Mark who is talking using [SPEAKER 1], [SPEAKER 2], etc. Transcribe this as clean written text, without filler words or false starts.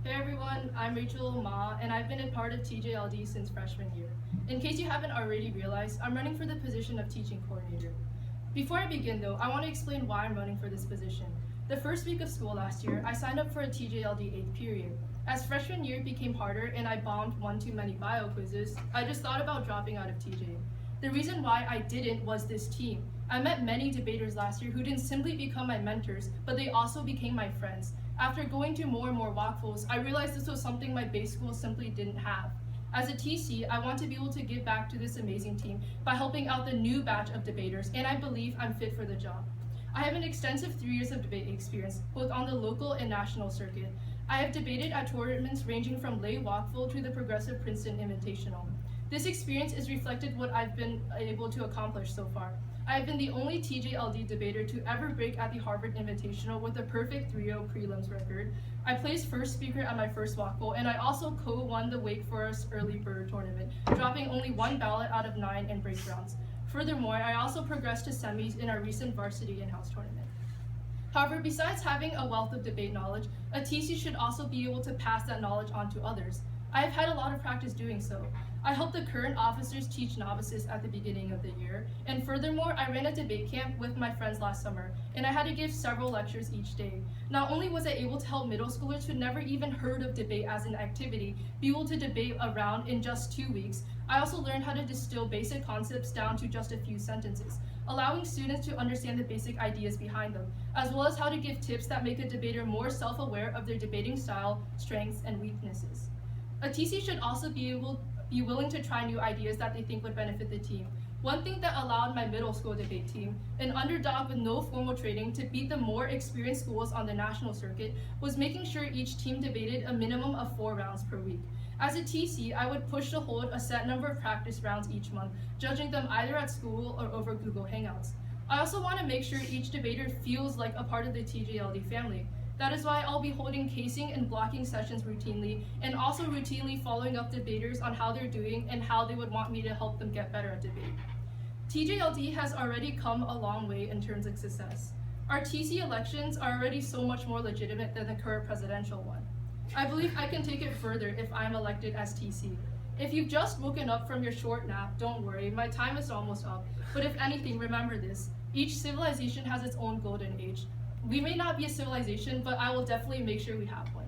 [SPEAKER 1] Hey everyone, I'm Rachel Ma, and I've been a part of TJLD since freshman year. In case you haven't already realized, I'm running for the position of teaching coordinator. Before I begin though, I want to explain why I'm running for this position. The first week of school last year, I signed up for a TJLD 8th period. As freshman year became harder and I bombed one too many bio quizzes, I just thought about dropping out of TJ. The reason why I didn't was this team. I met many debaters last year who didn't simply become my mentors, but they also became my friends. After going to more and more walkfuls, I realized this was something my base school simply didn't have. As a TC, I want to be able to give back to this amazing team by helping out the new batch of debaters, and I believe I'm fit for the job. I have an extensive 3 years of debate experience, both on the local and national circuit. I have debated at tournaments ranging from lay walkful to the Progressive Princeton Invitational. This experience is reflected what I've been able to accomplish so far. I have been the only TJLD debater to ever break at the Harvard Invitational with a perfect 3-0 prelims record. I placed first speaker at my first walkful, and I also co-won the Wake Forest Early Bird Tournament, dropping only 1 ballot out of 9 in break rounds. Furthermore, I also progressed to semis in our recent varsity in-house tournament. However, besides having a wealth of debate knowledge, a TC should also be able to pass that knowledge on to others. I have had a lot of practice doing so. I helped the current officers teach novices at the beginning of the year, and furthermore, I ran a debate camp with my friends last summer, and I had to give several lectures each day. Not only was I able to help middle schoolers who never even heard of debate as an activity be able to debate a round in just 2 weeks, I also learned how to distill basic concepts down to just a few sentences, allowing students to understand the basic ideas behind them, as well as how to give tips that make a debater more self-aware of their debating style, strengths, and weaknesses. A TC should also be willing to try new ideas that they think would benefit the team. One thing that allowed my middle school debate team, an underdog with no formal training, to beat the more experienced schools on the national circuit was making sure each team debated a minimum of 4 rounds per week. As a TC, I would push to hold a set number of practice rounds each month, judging them either at school or over Google Hangouts. I also want to make sure each debater feels like a part of the TJLD family. That is why I'll be holding casing and blocking sessions routinely, and also routinely following up debaters on how they're doing and how they would want me to help them get better at debate. TJLD has already come a long way in terms of success. Our TC elections are already so much more legitimate than the current presidential one. I believe I can take it further if I'm elected as TC. If you've just woken up from your short nap, don't worry, my time is almost up. But if anything, remember this: each civilization has its own golden age. We may not be a civilization, but I will definitely make sure we have one.